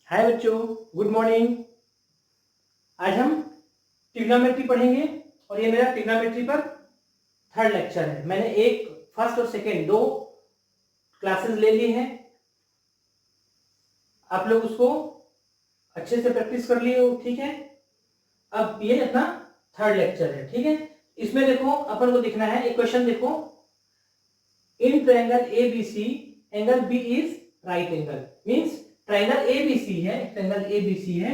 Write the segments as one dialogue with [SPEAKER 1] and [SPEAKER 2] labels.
[SPEAKER 1] हाय बच्चों, good morning. आज हम ट्रिग्नोमेट्री पढ़ेंगे और ये मेरा ट्रिग्नोमेट्री पर थर्ड लेक्चर है। मैंने एक फर्स्ट और सेकेंड दो क्लासेस ले ली हैं। आप लोग उसको अच्छे से प्रैक्टिस कर लिए हो, ठीक है। अब ये अपना थर्ड लेक्चर है, ठीक है। इसमें देखो अपन को दिखना है, एक क्वेश्चन देखो। In triangle ABC angle B is right angle. Means triangle ABC है, ट्रायंगल एबीसी है,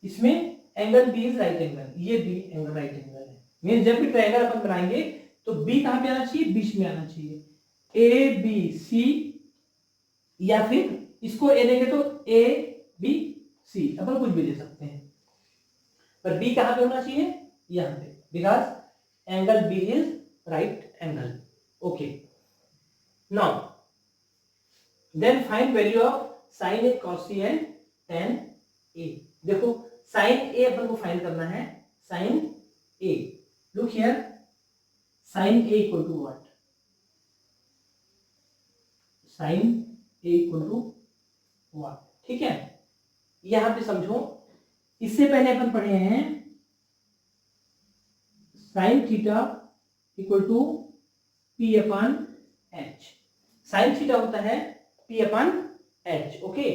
[SPEAKER 1] इसमें angle B is right angle. ये बी एंगल राइट एंगल है। मींस जब भी ट्रायंगल अपन बनाएंगे तो बी कहां पे आना चाहिए? बीच में आना चाहिए। ए बी सी, या फिर इसको ए देंगे तो ए बी सी, अपन कुछ भी दे सकते हैं, पर बी कहां पे होना चाहिए? यहां पे, because angle B is right angle. Okay, now then find value of sine A cos C and tan A. देखो साइन ए अपन को फाइंड करना है। Sine A, look here, sine A equal to what? Sine A equal to what? ठीक है, यहां पे समझो, इससे पहले अपन पढ़े हैं sine theta equal to P upon H. Sine theta होता है P upon H. Okay,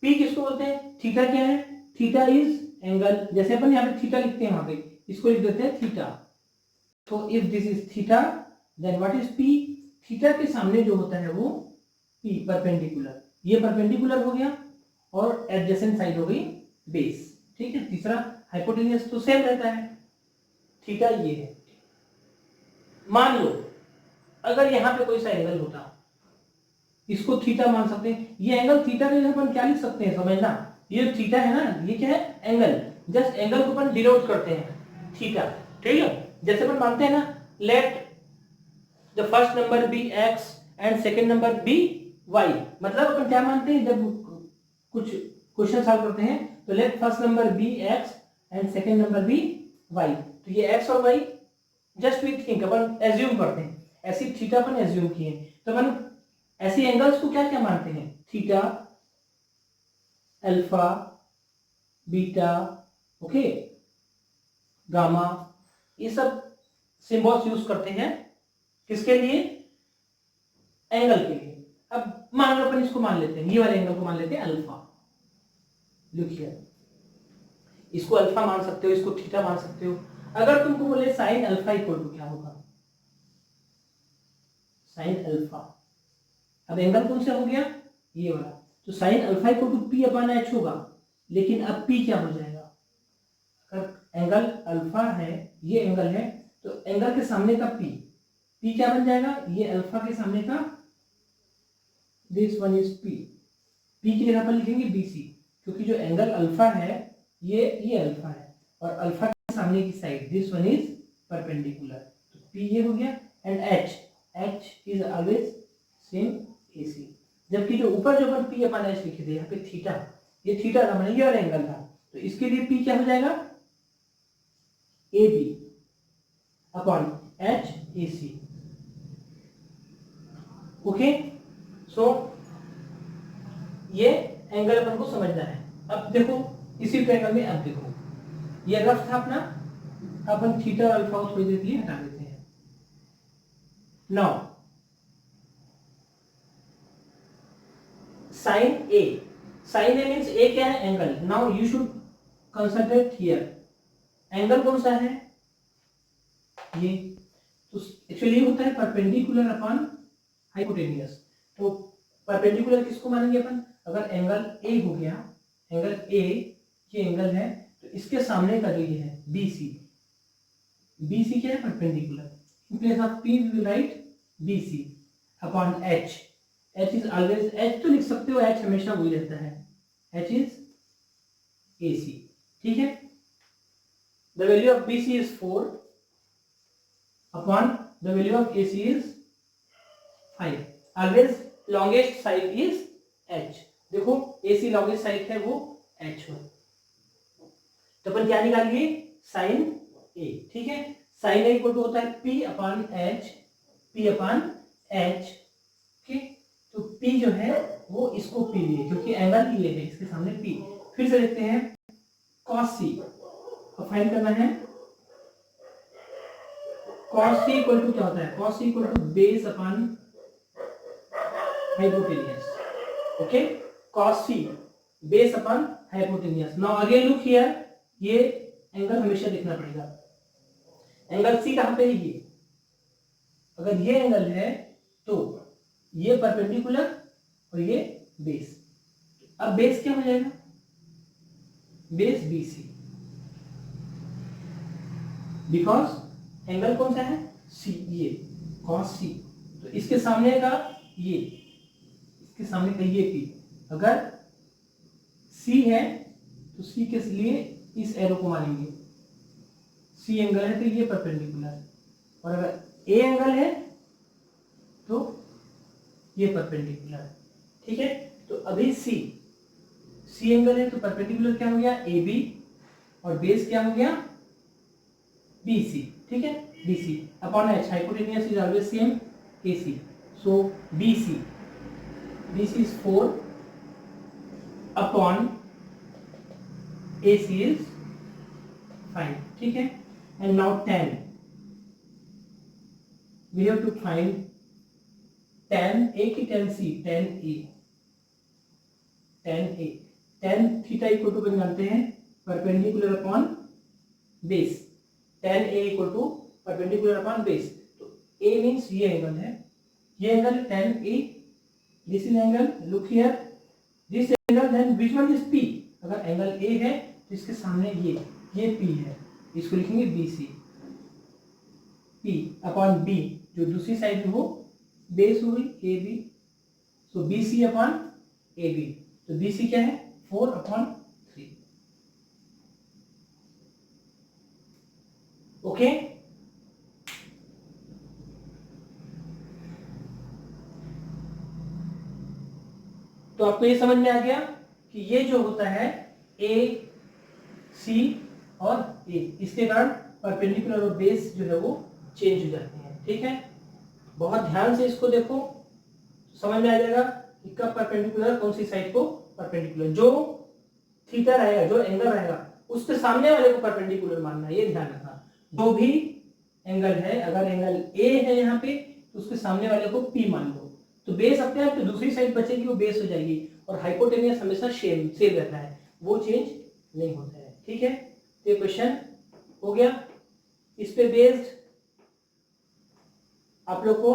[SPEAKER 1] P किसको बोलते हैं? थीटा क्या है? Theta is angle. जैसे अपन यहाँ पे थीटा लिखते हैं, वहां पे इसको लिख देते हैं थीटा। तो if this is theta then what is P? Theta के सामने जो होता है वो पी, परपेंडिकुलर। ये परपेंडिकुलर हो गया और एडजेसेंट साइड हो गई बेस, ठीक है। तीसरा हाइपोटेन्यूस तो सेम रहता है, थीटा ये है। मान लो अगर यहाँ पे कोई सा एंगल होता, इसको थीटा मान सकते हैं। ये एंगल थीटा के लिए अपन क्या लिख सकते हैं, समझना। ये थीटा है ना, ये क्या है? एंगल। जस्ट एंगल को अपन डिनोट करते हैं थीटा, ठीक है। जैसे अपन मानते हैं ना, let the first number be X and second number be Y. मतलब अपन क्या मानते हैं, जब कुछ क्वेश्चन सॉल्व करते हैं तो let first number be X and second number be Y. तो ये एक्स और वाई जस्ट वी थिंक, अपन एज्यूम करते हैं, ऐसी थीटा अपन एज्यूम किए। तो अपन ऐसे एंगल्स को क्या क्या मानते हैं? Theta, alpha, beta, okay, gamma, ये सब सिंबल्स यूज करते हैं किसके लिए? एंगल के लिए। अब मान लो अपन इसको मान लेते हैं, ये वाले एंगल को मान लेते हैं अल्फा। लिखिए, इसको अल्फा मान सकते हो, इसको थीटा मान सकते हो। अगर तुमको बोले साइन अल्फा इक्वल टू क्या होगा? साइन अल्फा, अब एंगल कौन सा हो गया? ये वाला। तो sine alpha equal to P upon H होगा। लेकिन अब पी क्या हो जाएगा? अगर एंगल अल्फा है, ये एंगल है, तो एंगल के सामने का पी, पी क्या बन जाएगा? ये अल्फा के सामने का, this one is P. P की जगह पर लिखेंगे बीसी, क्योंकि जो एंगल अल्फा है ये अल्फा है, और अल्फा के सामने की side, this one is perpendicular. तो पी ये हो गया। And H, H is always same AC. जबकि जो ऊपर जो अपन पी अपॉन एच लिखे थे, यहाँ पे थीटा, ये थीटा था, मैंने ये वाला एंगल था, तो इसके लिए पी क्या हो जाएगा? A B upon H A C. Okay, so ये एंगल अपन को समझना है। अब देखो इसी ट्रायंगल में, अब देखो ये रफ था अपना, अपन थीटा और अल्फा को थोड़ी देर के लिए हटा देते हैं। नाउ साइन ए, साइन ए मींस ए क्या है? Angle. Now you should concentrate here, angle कौन सा है? ये। तो एक्चुअली होता है परपेंडिकुलर अपॉन हाइपोटेन्यूस। तो परपेंडिकुलर किसको मानेंगे अपन? अगर एंगल ए हो गया, एंगल ए ये एंगल है, तो इसके सामने का जो ये है बीसी, बीसी क्या है? Perpendicular. In place of P V will write BC upon H. H is always, H तो लिख सकते हो, एच हमेशा वही रहता है, एच इज एसी, ठीक है। The value of BC is 4 upon the value of AC is 5. Always longest side is H. देखो AC longest side है वो H1। तो अपन क्या निकालिए? साइन A, ठीक है। साइन A इक्वल टू होता है P upon H, P upon H, ठीक। तो P जो है वो इसको P लिए, क्योंकि एंगल ये है, इसके सामने P, फिर से देखते हैं cos c, अब फाइंड करना है cos c इक्वल टू क्या होता है, cos c equal to base upon hypotenuse, okay, cos c base upon hypotenuse. Now again look here, ये एंगल हमेशा देखना पड़ेगा, एंगल c कहां पे है, ये अगर ये एंगल है तो ये परपेंडिकुलर और ये बेस, अब बेस क्या हो जाएगा, बेस BC, बिकॉज एंगल कौन सा है C, ये cos C, तो इसके सामने का ये, इसके सामने का ये P, अगर C है तो C के लिए इस एरो को मानेंगे, C एंगल है तो ये परपेंडिकुलर, और अगर A एंगल है तो ये परपेंडिकुलर, ठीक है। तो अभी C एंगल है तो परपेंडिकुलर क्या हो गया AB, और बेस क्या हो गया BC, ठीक है, BC upon H, hypotenuse is always same AC, so BC is 4 upon AC is 5, ठीक है। And now 10, we have to find tan A की tan C, tan A tan theta equal to जानते हैं perpendicular upon base, tan A equal to perpendicular upon base, तो A means ये angle है, ये angle है tan A, this is angle, look here this angle, then which one is P, अगर angle A है तो इसके सामने ये P है, इसको लिखेंगे BC, P अपॉन B, जो दूसरी साइड में वो बेस हो गई AB, सो BC अपॉन AB, तो BC क्या है 4 अपॉन 3, ओके। तो आपको ये समझ में आ गया कि ये जो होता है A C और A, इसके कारण परपेंडिकुलर और बेस जो है वो चेंज हो जाते हैं, ठीक है। बहुत ध्यान से इसको देखो, समझ में आ जाएगा कि कब परपेंडिकुलर, कौन सी साइड को परपेंडिकुलर, जो थीटा रहेगा, जो एंगल रहेगा उसके सामने वाले को परपेंडिकुलर मानना है, ये ध्यान रखना। जो भी एंगल है, अगर एंगल A है यहाँ पे तो उसके सामने वाले को P मान लो, तो बेस अपने आप तो दूसरी साइड बचेगी, वो बेस हो जाएगी, और हाइपोटेनियस हमेशा सेम रहता है, वो चेंज नहीं होता है, ठीक है। तो ये क्वेश्चन हो गया, इस पे बेस्ड आप लोग को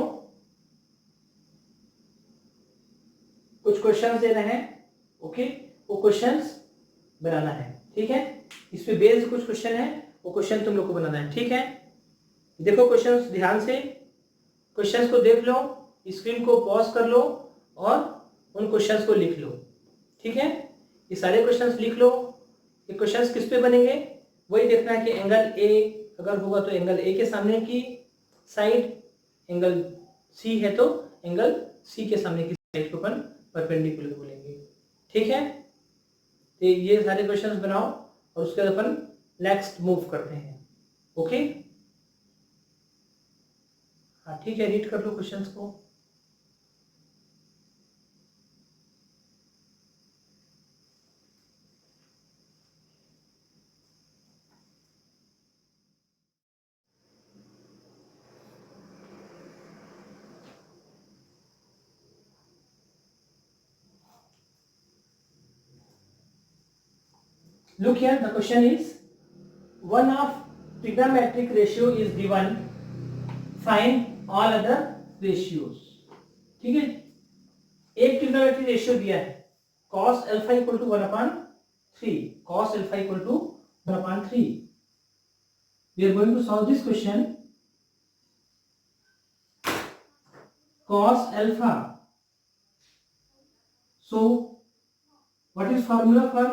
[SPEAKER 1] कुछ क्वेश्चंस दे रहे हैं, ओके, वो क्वेश्चंस बनाना है, ठीक है। इस पे बेस्ड कुछ क्वेश्चन है, वो क्वेश्चन तुम लोग को बनाना है, ठीक है। देखो क्वेश्चंस ध्यान से, क्वेश्चंस को देख लो, स्क्रीन को पॉज कर लो और उन क्वेश्चंस को लिख लो, ठीक है। ये सारे क्वेश्चंस लिख लो। ये क्वेश्चंस किस पे बनेंगे, वही देखना है कि एंगल A अगर होगा तो एंगल A के सामने की साइड, एंगल C है तो एंगल C के सामने की साइड को अपन परपेंडिकुलर बोलेंगे, ठीक है। तो ये सारे क्वेश्चंस बनाओ और उसके बाद अपन नेक्स्ट मूव करते हैं, ओके। हाँ ठीक है, रीड कर लो क्वेश्चंस को। Look here, the question is, one of trigonometric ratio is given, find all other ratios, ठीक है। एक ट्रिग्नोमेट्रिक रेशियो दिया है, cos alpha equal to 1/3, cos alpha equal to 1/3। We are going to solve this question. Cos alpha. So, what is formula for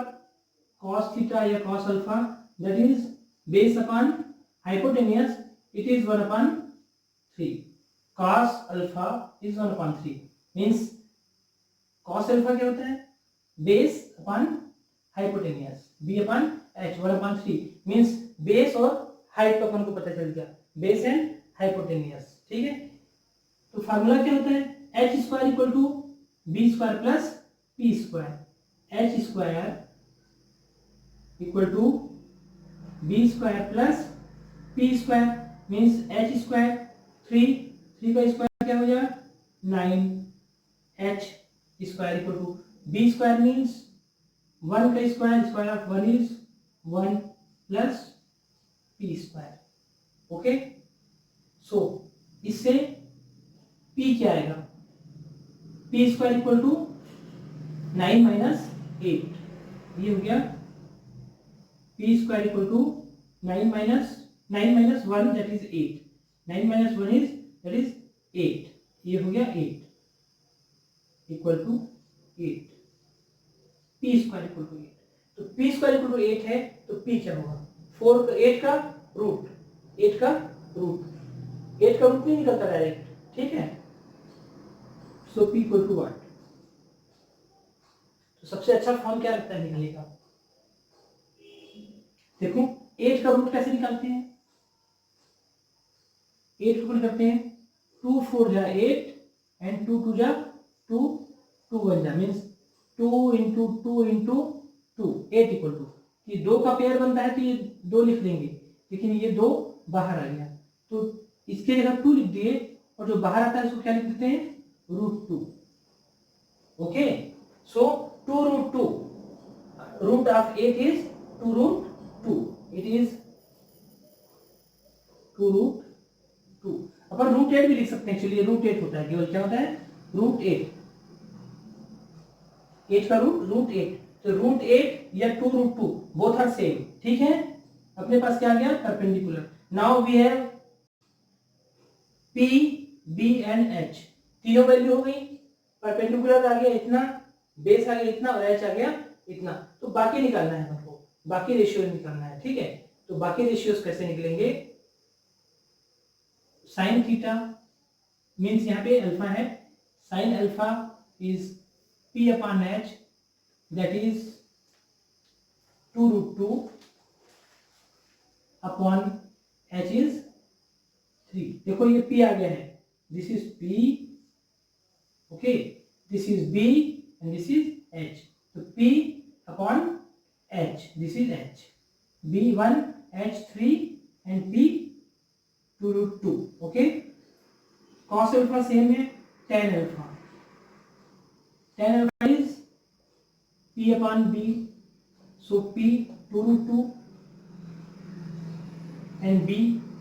[SPEAKER 1] cos theta या cos alpha? That is based upon hypotenuse. It is 1/3. Cos alpha is 1/3. Means cos alpha क्या होता है? Base upon hypotenuse. B upon h 1/3. Means base और height का अपन को पता चल गया, बेस एंड हाइपोटेनियस, ठीक है। तो फार्मूला क्या होता है, h square equal to b square plus p square, h square equal to b square plus p square means h square 3 का स्क्वायर क्या हो जाएगा 9 h square equal to b square means 1 का square square of 1 is 1 plus p square okay. So इससे p क्या आएगा p square equal to 9 minus 8 ये हो गया p square equal to 9 minus 1 that is 8 9 minus 1 is that is 8 ये हो गया 8 equal to 8 P square equal to 8 तो पी स्क्वायर इक्वल टू 8 है तो पी क्या होगा 8 का रूट 8 का रूट नहीं निकलता डायरेक्ट ठीक है। सो पी इक्वल टू व्हाट तो सबसे अच्छा फॉर्म क्या लगता है निकलेगा देखो 8 का रूट कैसे निकालते हैं 8 को करते हैं 2 4 जा 8 एंड 2 2 जा 2 2 1 जा means 2 into 2 into 2 8 equal to ये 2 का पेयर बनता है तो ये 2 लिख देंगे लेकिन ये 2 बाहर आ गया तो इसके जगह 2 लिख दिए और जो बाहर आता है उसको क्या लिख देते हैं √2 okay. So 2 root of 8 is 2 it is 2 अपन √8 भी लिख सकते हैं चलिए √8 होता है केवल क्या होता है √8 8 का √8 तो √8 या 2 बोथ आर सेम ठीक है। अपने पास क्या आ गया perpendicular now we have P B and H तीनों वैल्यू हो गई परपेंडिकुलर आ गया इतना बेस आ गया इतना और H आ गया इतना तो बाकी निकालना है हमको बाकी रेशियो निकालना है ठीक है। तो बाकी रेशियोज कैसे निकलेंगे साइन थीटा मीन्स यहाँ पे अल्फा है sine alpha is P upon H that is 2 upon H is 3 देखो ये P आ गया है this is P okay this is B and this is H तो P upon H this is H B1 H3 and P 2 okay. cos alpha same है tan alpha is P upon B so P 2 and B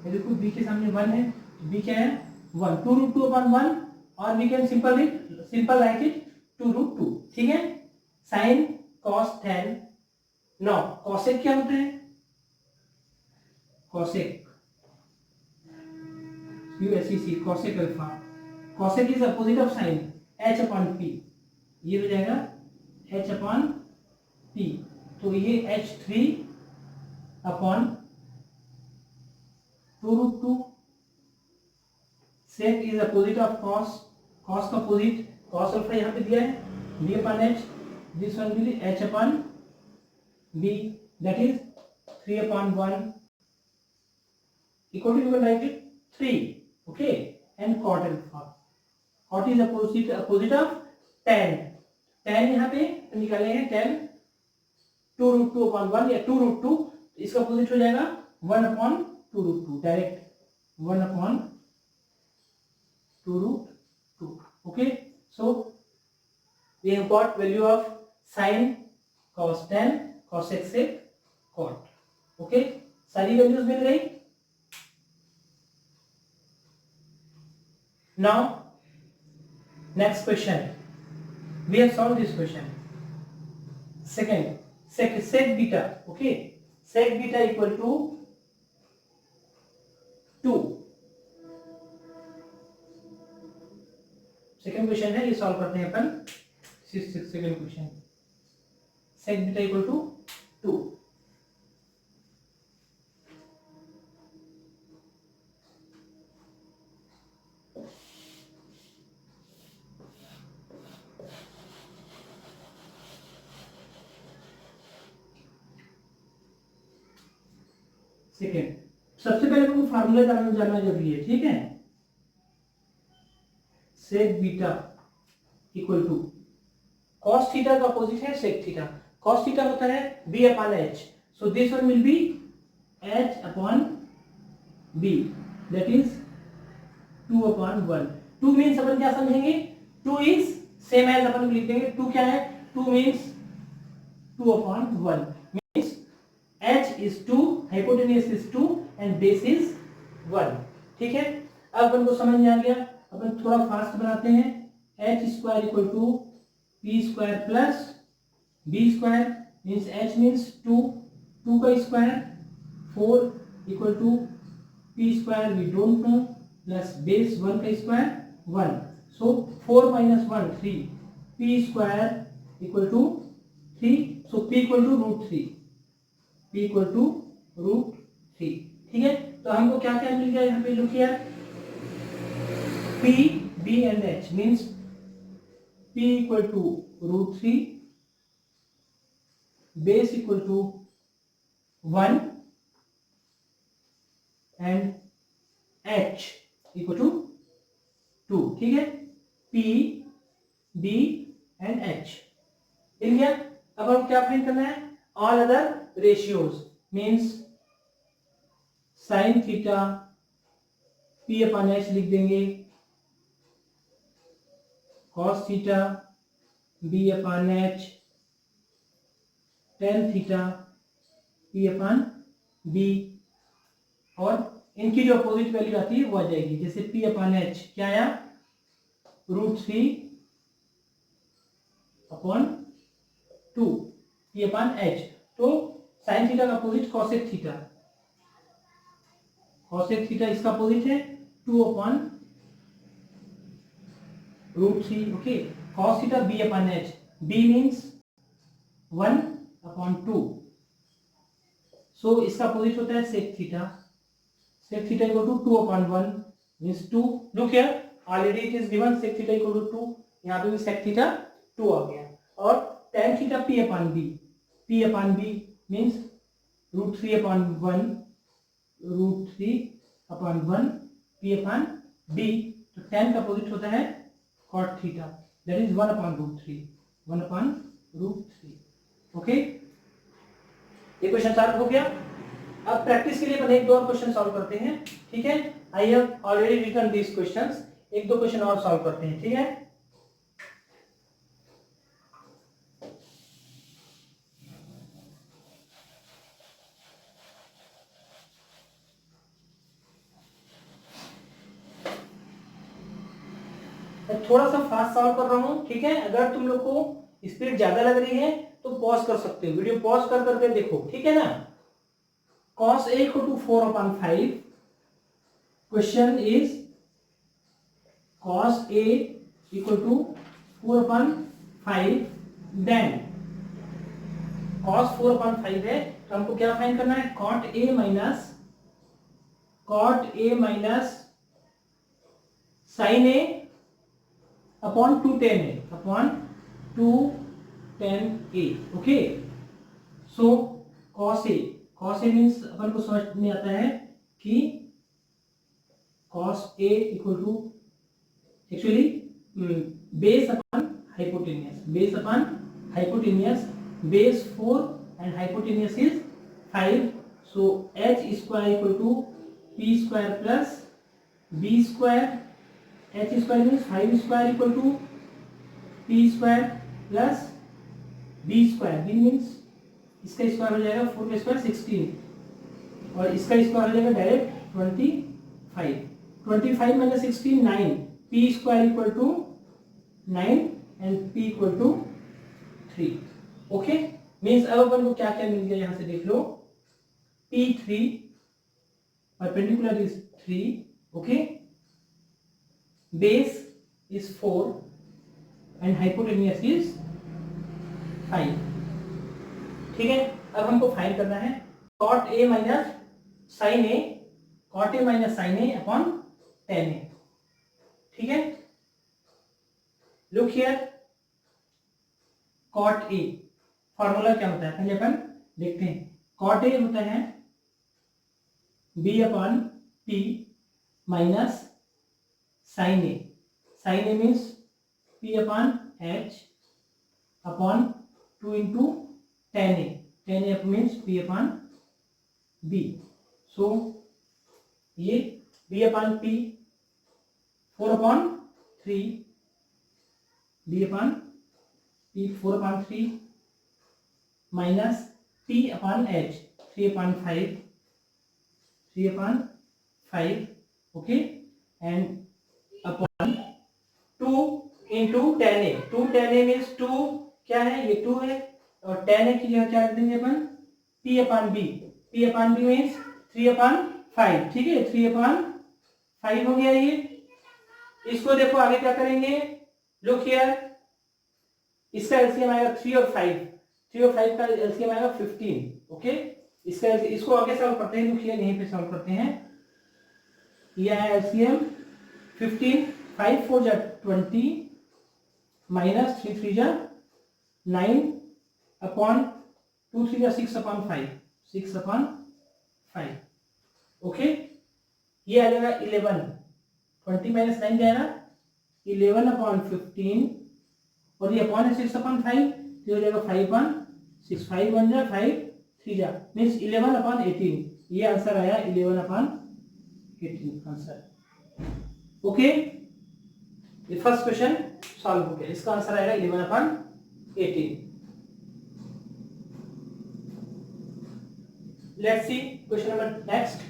[SPEAKER 1] देखो B के सामने 1 है B क्या है 1 2 upon 1 और we can simple write it 2 ठीक है। Sine cos tan no cosec क्या होता है cosec cosec alpha cosec is opposite of sine H upon P ये हो जाएगा H अपॉन P तो ये H3 upon 2 sec is opposite of cos का अपोजिट cos अल्फा यहाँ पे दिया है B upon H this one will H upon B that is 3 upon 1 equal to you can write it 3 okay and cot alpha cot is opposite of tan यहाँ पे निकाले हैं tan 2 upon 1 या 2 इसका अपोजिट हो जाएगा 1 upon 2 direct 1 upon 2 okay so we have got value of sin cos tan cosec sec cot okay सारी values मिल गई। now next question we have solved this question second sec beta okay sec beta equal to 2 second question है ये solve करते हैं अपन second question sec beta equal to 2 second सबसे पहले हमको फार्मूला जानना जरूरी है ठीक है। sec beta equal to cos theta का अपोजिट है sec थीटा cos थीटा होता है b upon h So this one will be h upon b, that is 2/1. 2 means अपन क्या समझेंगे, 2 इज सेम एज अपन लिख देंगे 2 क्या है, 2 means 2/1 means h is 2, hypotenuse is 2 and base is 1. ठीक है, अब अपन को समझ में आ गया. अपन थोड़ा फास्ट बनाते हैं. h square equal to p square plus b square means h means 2, 2 का square 4 equal to p square we don't know plus base 1 का square 1. So 4 minus 1 3, p square equal to 3. So p equal to √3, p equal to √3. ठीक है, तो हमको क्या क्या मिल गया यहाँ पे, look here, p b and h means p equal to √3, base equal to 1 and h equal to 2. ठीक है, p b एंड h मिल गया. अब हम क्या फाइंड करना है, all other ratios means sine theta p upon h लिख देंगे, cos theta b upon h, tan theta p upon b, और इनकी जो अपोजिट वैल्यू आती है वो आ जाएगी. जैसे p अपॉन h क्या आया, √3 अपॉन 2 p अपॉन h. तो साइन थीटा का opposite cosec theta, cosec theta इसका अपोजिट है 2 upon √3. Okay, cos theta b upon h, b means 1 upon 2. So इसका अपोजिट होता है sec theta, sec theta equal to 2/1 means 2. Look here, already it is given sec theta equal to 2. यहाँ पे भी sec theta 2 आ गया. और tan theta p upon b, p upon b means √3/1, √3/1 p upon b. तो tan का opposite होता है cot theta, that is 1/√3, 1/√3. Okay, ये क्वेश्चन सॉल्व हो गया. अब प्रैक्टिस के लिए अपन एक दो और क्वेश्चन सॉल्व करते हैं. ठीक है, I have already written these questions. एक दो क्वेश्चन और सॉल्व करते हैं. ठीक है, मैं थोड़ा सा फास्ट सॉल्व कर रहा हूं. ठीक है, अगर तुम लोग को स्पीड ज्यादा लग रही है तो पॉज कर सकते हो, वीडियो पॉज कर करके देखो. ठीक है ना. cos a equal to 4/5. Question is cos a equal to 4/5. Then cos 4/5 है तो हमको क्या फाइंड करना है, cot a minus sin a upon 2 tan a upon 2 tan a. Okay, so cos a means अपन को समझ में आता है कि cos a equal to actually base upon hypotenuse, base 4 and hypotenuse is 5. So h square equal to p square plus b square. h square means 5 square equal to p square plus b square. b means इसका square हो जाएगा 4 का square 16 और इसका square हो जाएगा direct 25. 25 minus 16 9. p square equal to 9 and p equal to 3. Okay, means अब अपन को क्या क्या मिल गया, यहां से देख लो. p3 perpendicular is 3. Okay, base is 4 and hypotenuse is 5. ठीक है, अब हमको फाइंड करना है cot a minus sin a, cot a minus sin a upon tan a. ठीक है, look here, cot a formula क्या होता है पहले अपन देखते हैं. cot a होता है b upon p minus sin a. sin a means p upon h upon 2 into tan a. tan A means P upon B। सो ये B upon P 4/3 B upon P 4/3 minus T upon H 3/5 okay and upon 2 into tan A। 2 tan A means 2 क्या है, ये 2 है और tan A की जगह क्या रख देंगे अपन P upon B। P upon B means 3/5, ठीक है 3/5 हो गया ये। इसको देखो आगे क्या करेंगे, लुक हियर, इसका एलसीएम आएगा 3 और 5, 3 और 5 का एलसीएम आएगा 15, ओके। इसको आगे सॉल्व करते हैं, लुक हियर यहीं पे सॉल्व करते हैं। ये आया एलसीएम 15, 5 4 जा 20 माइनस 3 3 जा 9 अपॉन 2 3 जा 6/5 6/5, ओके। ये आ जाएगा 11, 20 माइनस 9 जाएगा 11/15 और ये अपॉन है 6/5, तो हो जाएगा 5/6, 5 1 जा 5 3 जा मीन्स 11/18। ये आंसर आया 11/18 आंसर, ओके। ये फर्स्ट क्वेश्चन सॉल्व हो गया, इसका आंसर आएगा 11/18। Let's see question number next.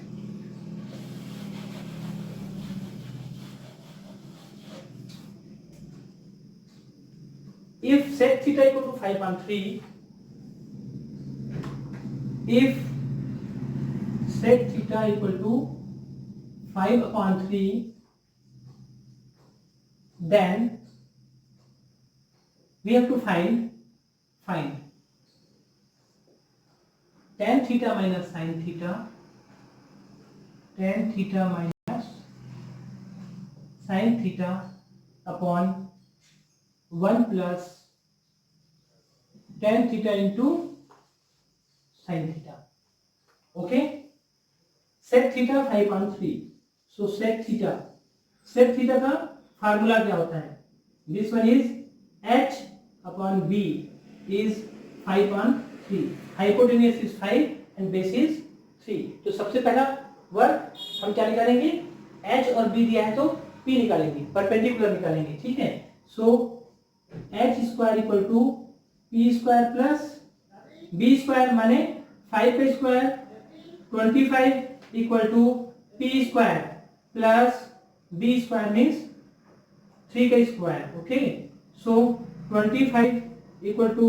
[SPEAKER 1] If sec theta equal to 5/3, if sec theta equal to 5/3, then we have to find tan theta minus sin theta, tan theta minus sin theta upon 1 plus tan theta into sin theta, okay। sec theta 5/3, so sec theta का formula क्या होता है, this one is h upon b is 5/3, hypotenuse is 5 and base is 3। तो सबसे पहला work हम क्या निकालेंगे, h और b दिया है तो p निकालेंगे, परपेंडिकुलर निकालेंगे, ठीक है। So h square equal to p square plus b square माने 5 का square 25 equal to p square plus b square means 3 का square, okay. So 25 equal to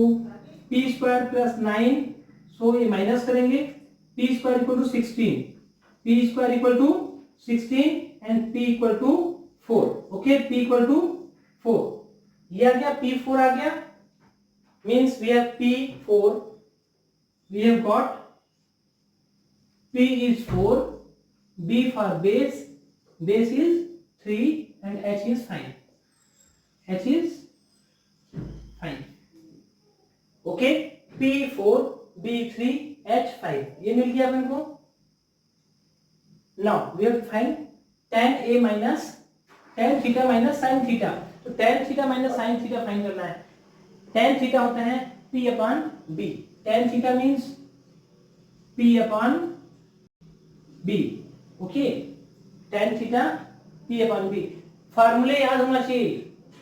[SPEAKER 1] p square plus 9, so ये माइनस करेंगे, p square equal to 16, p square equal to 16 and p equal to 4, okay. p equal to 4, ये आ गया, p4 आ गया, means we have p4, we have got p is 4, b for base is 3 and h is 5, h is 5, okay. p4 b3 h5 ये मिल गया अपन को। Now we have to find tan a minus tan theta minus sin theta, तो tan theta minus sin theta find करना है। tan theta होता है p upon b, tan theta means p upon b, okay. tan theta p upon b, फार्मूले याद होना चाहिए,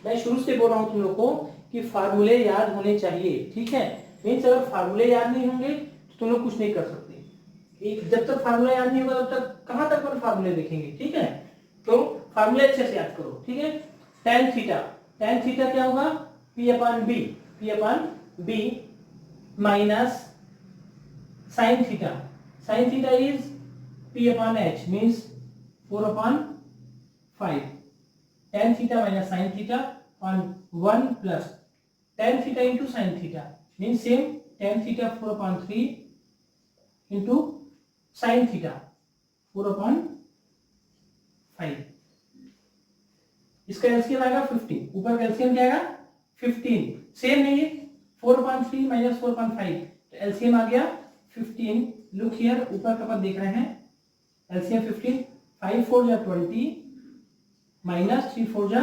[SPEAKER 1] मैं शुरू से बोल रहा हूं तुम लोग को कि फार्मूले याद होने चाहिए, ठीक है। मीन्स अगर फार्मूले याद नहीं होंगे तो तुम लोग कुछ नहीं कर सकते। जब तक फार्मूला याद नहीं होगा तब तक कहां तक अपन फार्मूले देखेंगे, ठीक है। तो फार्मूले अच्छे से याद करो, ठीक है। tan थीटा क्या होगा, p upon b minus sin theta is p upon h means 4/5, tan theta minus sin theta on 1 plus tan theta into sin theta means same, tan theta 4/3 into sin theta 4/5, इसका LCM आएगा 15, ऊपर का LCM क्या आएगा 15, same नहीं है 4/3 minus 4/5, तो LCM आ गया 15। लुक हियर, ऊपर का पद देख रहे हैं, एलसीएम 15, 5 4 जा 20 माइनस 3 4 जा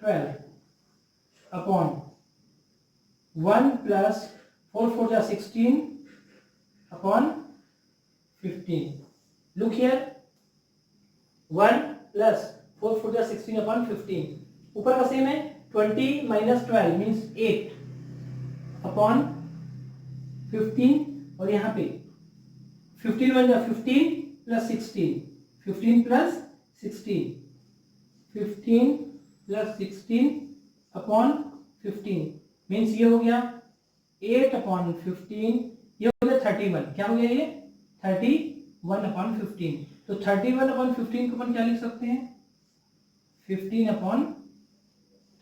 [SPEAKER 1] 12 अपॉन 1 प्लस 4 4 जा 16 अपॉन 15. Look here, 1 plus 4 4 जा 16 अपॉन 15. ऊपर का सेम है, 20 minus 12 means 8 अपॉन 15. और यहाँ पे 15 1 जा 15 plus 16, 15 plus 16, 15 plus 16 upon 15 means ये हो गया 8 अपॉन 15, ये हो गया 31. क्या हो गया ये 31 अपॉन 15. तो 31 अपॉन 15 को अपन क्या लिख सकते हैं 15 upon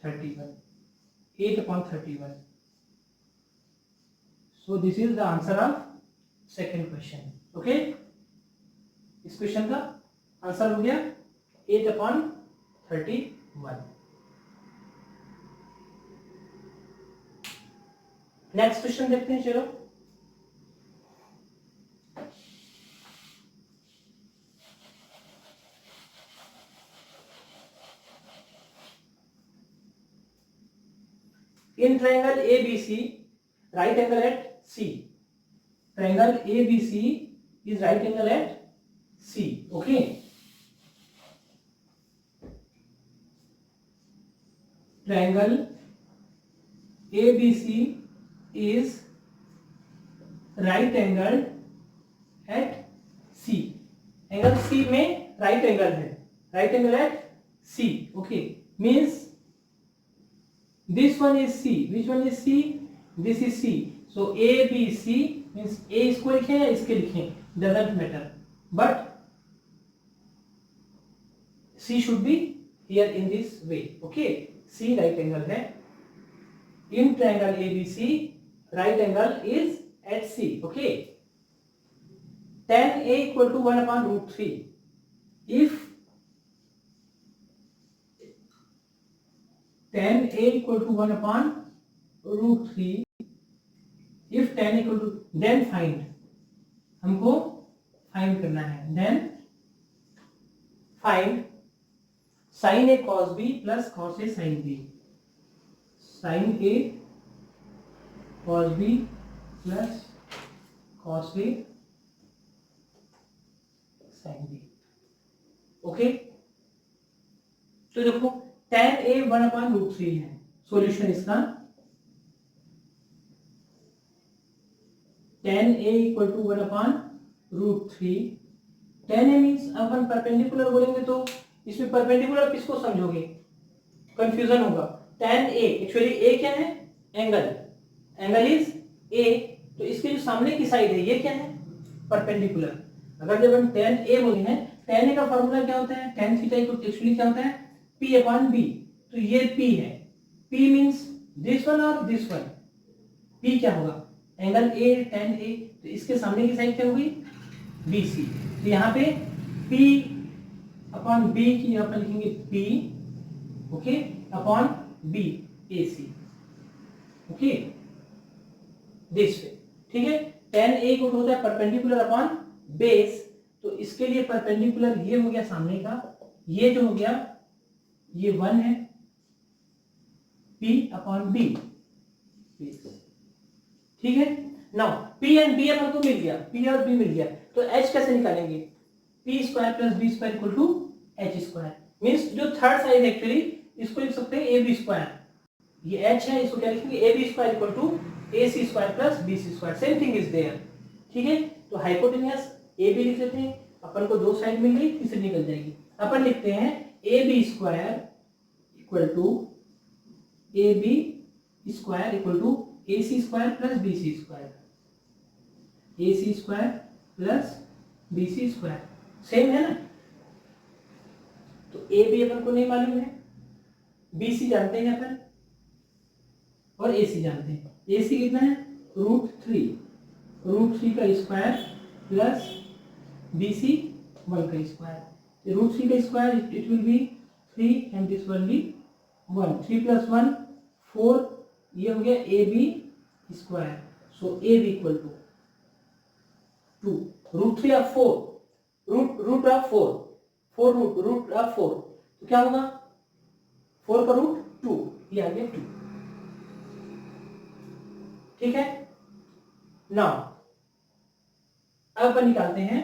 [SPEAKER 1] 31, 8 upon 31. So this is the answer of second question. Okay, इस क्वेश्चन का आंसर हो गया 8 अपॉन 31. नेक्स्ट क्वेश्चन देखते हैं. चलो, in triangle ABC, right angle at C. Triangle ABC is right angle at C. Okay. Triangle ABC is right angle at C. Angle C में right angle है. Right angle at C. Okay. Means this one is C. Which one is C? This is C. So ABC means A इसको लिखें या इसके लिखें, doesn't matter. But C should be here in this way. Okay. C right angle है. In triangle ABC, right angle is at C. Okay. Tan A equal to 1 upon root 3. If tan A equal to 1 upon root 3, if tan equal to, then find, हमको find करना है, then find sin A cos B plus cos A sin B. Sin A cos B plus cos A sin B. Okay, तो देखो tan A 1 upon root 3 है. Solution इसका tan A equal to 1 upon root 3. tan A means upon perpendicular बोलेंगे तो इसमें perpendicular किसको समझोगे, confusion होगा. tan A एक्चुअली A क्या है, एंगल, एंगल इज A. तो इसके जो सामने की साइड है ये क्या है, परपेंडिकुलर. अगर जब हम tan A बोले हैं, tan A का फॉर्मूला क्या होता है, tan थीटा इक्वल एक्चुअली क्या होता है P अपॉन B. तो ये P है. P मींस दिस वन और दिस वन. P क्या होगा, एंगल A tan A. तो इसके सामने की साइड क्या होगी, BC. तो यहाँ पे P अपॉन B की यहाँ पर लिखेंगे P. Okay, upon B AC. Okay, this way. ठीक है, tan A को होता है परपेंडिकुलर अपॉन बेस. तो इसके लिए परपेंडिकुलर ये हो गया सामने का, ये जो हो गया ये 1 है, P अपॉन B. ठीक है. नाउ P एंड B अपन को मिल गया, P और B मिल गया. तो H कैसे निकालेंगे, P square plus B square equal to H square. Means जो थर्ड साइड एक्चुअली इसको लिख सकते हैं AB स्क्वायर. ये H है, इसको क्या लिखेंगे AB square equal to AC square plus BC square. Same thing is there. ठीक है, तो हाइपोटेन्यूस AB लिख लेते हैं. अपन को दो साइड मिल गई, तीसरी निकल जाएगी. अपन लिखते हैं AB square equal to AB square equal to AC square plus BC square. AC square plus BC square सेम है ना. तो AB अपन को नहीं मालूम है, BC जानते हैं अपन और AC जानते हैं. AC कितना है, √3. √3 का स्क्वायर प्लस BC 1 का स्क्वायर. √3 का square it will be 3 and this will be 1. 3 plus 1 4. ये हो गया AB square. So AB equal to 2. √3 of 4, root of 4, 4 root of 4. तो क्या होगा, 4 का रूट 2, ये आ गया 2. ठीक है. नाउ अब अपन निकालते हैं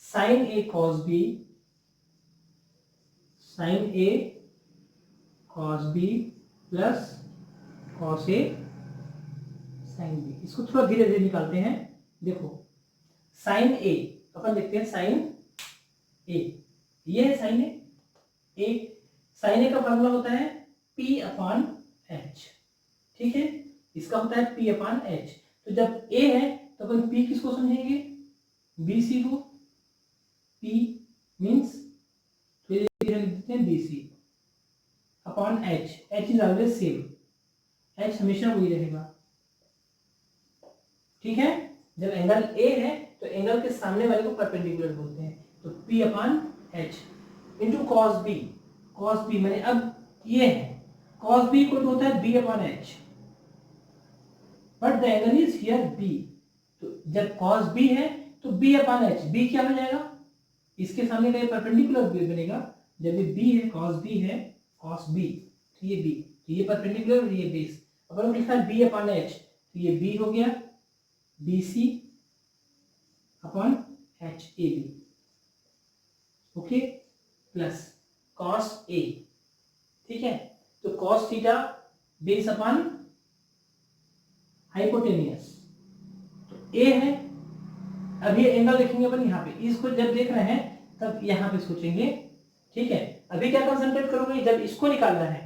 [SPEAKER 1] sign A cos B, sign A cos B plus cos A sine B. इसको थोड़ा धीरे धीरे निकालते हैं। देखो साइन ए, अपन देखते हैं साइन ए, ये है साइन ए। साइन ए का फॉर्मूला होता है P अपॉन H, ठीक है, इसका होता है P अपॉन H। तो जब A है तो अपन P किसको समझेंगे, BC को। P मीन्स लिख देते हैं BC upon H, H is always same, H हमेशा वही रहेगा, ठीक है। जब एंगल A है तो एंगल के सामने वाले को परपेंडिकुलर बोलते हैं। तो P upon H into cos B, cos B मैंने अब ये है cos b इक्वल टू होता है b upon h, but the angle is here b। तो जब cos b है तो b अपॉन h, b क्या हो जाएगा, इसके सामने का ये परपेंडिकुलर बनेगा। जब ये b है, cos b है, cos b, तो ये b, तो ये परपेंडिकुलर और ये बेस, अपन को लिखना है b अपॉन h, तो ये b हो गया bc upon h a b, okay, plus cos a, ठीक है। तो cos theta base upon hypotenuse, तो a है। अब ये एंगल देखेंगे अपन यहाँ पे, इसको जब देख रहे हैं तब यहाँ पे सोचेंगे, ठीक है। अभी क्या कंसंट्रेट करोगे, जब इसको निकालना है,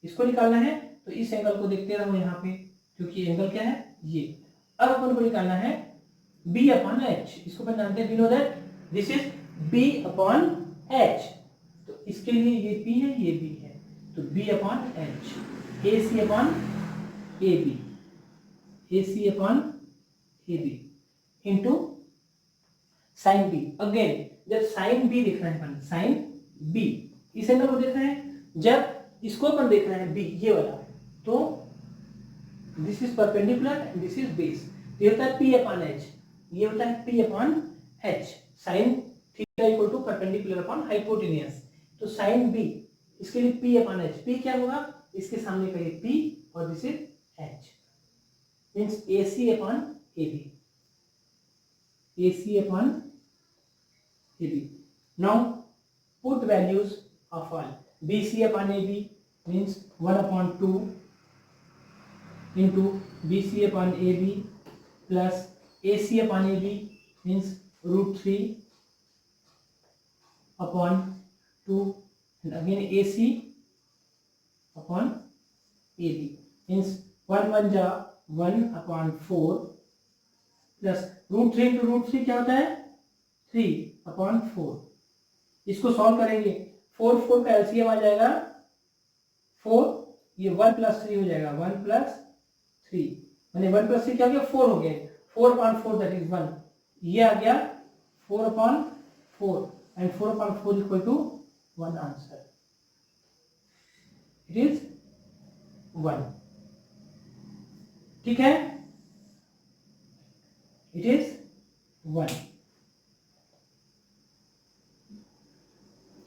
[SPEAKER 1] इसको निकालना है तो इस एंगल को देखते रहो यहाँ पे, क्योंकि एंगल क्या है ये। अब अपन को निकालना है b अपॉन h, इसको अपन जानते हैं, we know that this is b upon h। तो इसके लिए ये p है, ये b है, तो b upon h, ac upon ab, ac upon ab into sine b। Again जब साइन b देख रहे हैं अपन, साइन b इस एंगल को देख रहे हैं, जब इसको अपन देख रहे हैं b ये वाला, तो this is perpendicular and this is base, ये होता है p अपॉन h, ये होता है p upon h। Sine theta equal to perpendicular upon hypotenuse, तो साइन b इसके लिए p अपॉन h, p क्या होगा, इसके सामने का ये p और this is h, means ac upon ab, ac upon ab। Now put values of all, bc upon ab means 1 upon 2 into bc upon ab plus ac upon ab means root 3 upon 2 and again ac upon ab means 1 1 जा 1 upon 4 plus root 3 into root 3 क्या होता है 3 upon 4। इसको solve करेंगे, 4 4 का LCM आ जाएगा 4, ये 1 plus 3 हो जाएगा 1 प्लस 3, मैंने 1 प्लस 3 क्या हो गया 4 हो गया, 4 अपॉन 4 दैट इज 1, ये आ गया 4 upon 4 and 4 upon 4 equal to 1 answer, it is 1, ठीक है, इट इज 1।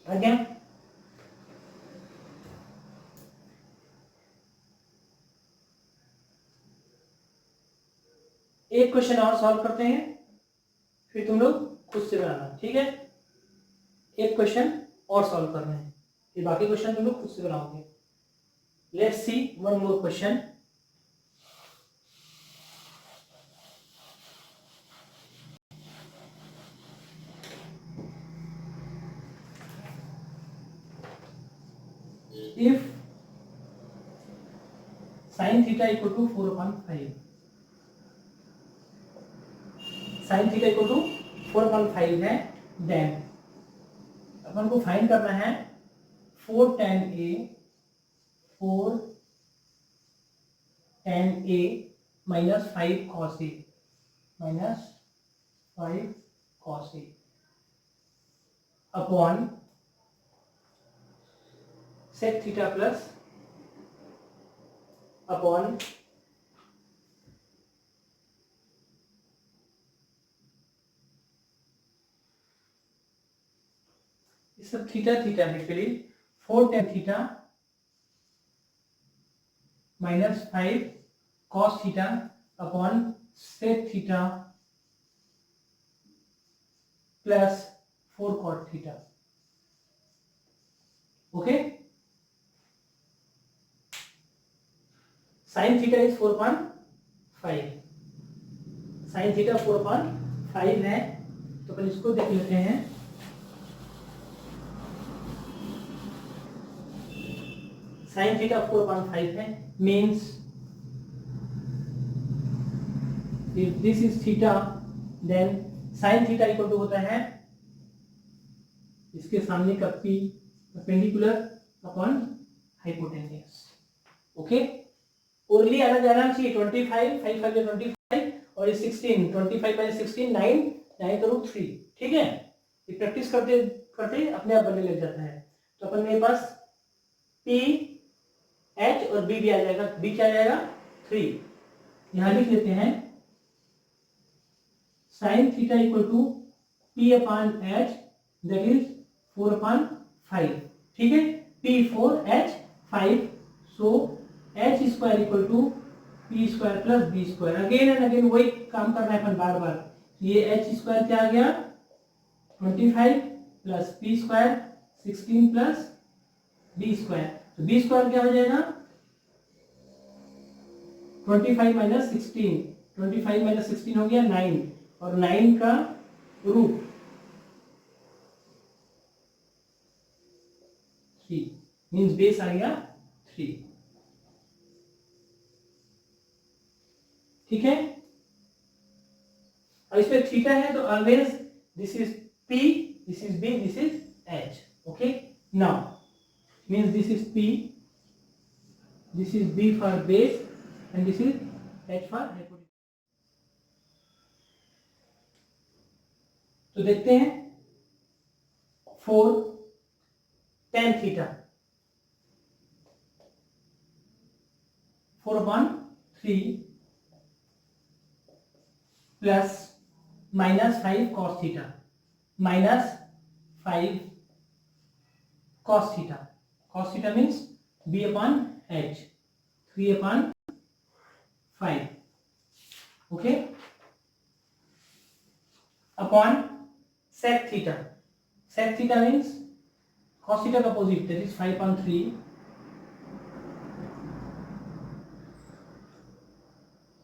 [SPEAKER 1] अगेन एक क्वेश्चन और सॉल्व करते हैं, फिर तुम लोग खुद से बनाना, ठीक है। एक क्वेश्चन और सॉल्व करना है, फिर बाकी क्वेश्चन तुम लोग खुद से बनाओगे। Let's see one more question. If sin theta equal to 4/5, sin theta equal to 4/5 है, देन अपन को फाइंड करना है 4 tan a minus 5 cos a minus 5 cos a upon sec theta plus upon सब theta theta basically 4 tan theta minus 5 cos theta upon sec theta plus 4 cot theta. Okay, sine theta is 4/5, sine theta 4/5 है, तो अपन इसको देख लेते हैं। Sine theta 4/5 है, means if this is theta then sin theta equal to होता है इसके सामने का p perpendicular upon hypotenuse. Okay, orally आना जाना चाहिए 25, 5 5 25 और ये 16, 25 माइनस 16 9, 9 तो रूट 3। ठीक है, ये प्रैक्टिस करते करते अपने आप बनने लग जाता है। तो अपन मेरे पास p h और b भी आ जाएगा, b क्या आ जाएगा 3। यहां लिख लेते हैं sine theta equal to p upon h that is 4/5। ठीक है, p 4 h 5, so h square equal to p square plus b square. Again and again वही काम करना है अपन बार बार। ये h स्क्वायर क्या आ गया 25 plus p square 16 plus b square. तो b स्क्वायर क्या हो जाएगा 25 माइनस 16, 25 माइनस 16 हो गया 9, और 9 का रूट 3 मीन्स बेस आ गया 3। ठीक है, और इसमें थीटा है तो always this is p, this is b, this is h। Okay, now means this is p, this is b for base and this is h for hypotenuse. तो देखते हैं 4 tan theta 4/3 plus -5 cos theta, -5 cos theta. cos theta means b upon h 3/5। ओके, upon sec theta. sec theta means cos theta का opposite that is 5/3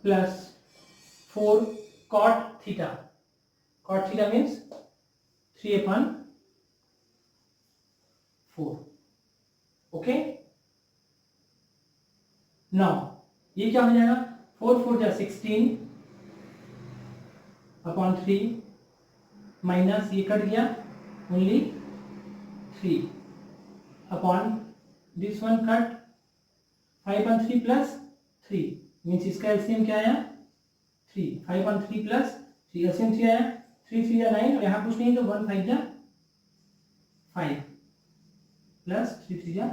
[SPEAKER 1] plus 4 cot theta. cot theta means 3/4। Okay, now ये क्या हो जाएगा 4 4 जा 16 upon 3 minus ये cut गया only 3 upon this one cut 5/3 plus 3 means इसका एलसीएम क्या आया 3, 5/3 प्लस 3 एलसीएम 3 आया, 3 3 जा 9 और यहाँ कुछ नहीं तो 1 5 जा 5 प्लस 3 3 जा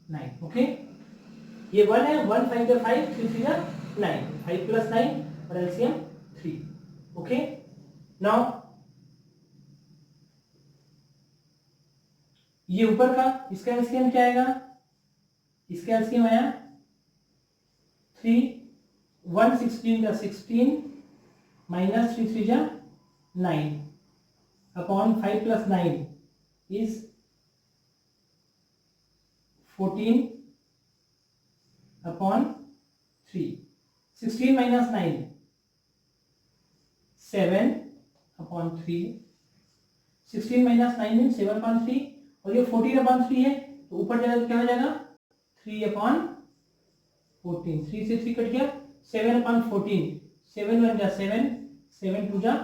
[SPEAKER 1] 9। ओके, ये 1 है, 1 5 जा 5, 3 3 जा 9, 5 प्लस 9 और एलसीएम 3। ओके, नाउ ये ऊपर का इसका एलसीएम क्या आएगा, इसका एलसीएम आया 3, 1 16 का 16 माइनस 3 3 जा 9 upon 5 plus 9 is 14 upon 3, 16 minus 9 7 upon 3, 16 minus 9 mean 7/3 और ये 14/3 है तो ऊपर जाएगा तो क्या हो जाएगा 3/14। 3 से 3 कट गया 7/14, 7 1 जा 7, 7 2 जा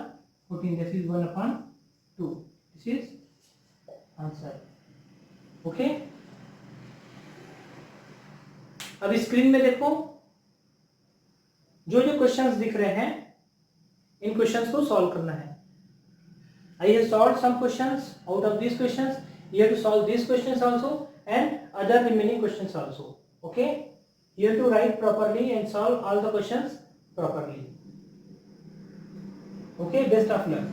[SPEAKER 1] 14, this is 1/2, this is answer. Okay, अब स्क्रीन में देखो जो जो क्वेश्चंस दिख रहे हैं इन क्वेश्चंस को सॉल्व करना है। I have solved some questions. Out of these questions, you have to solve these questions also and other remaining questions also. Okay? You have to write properly and solve all the questions properly. Okay? Best of luck.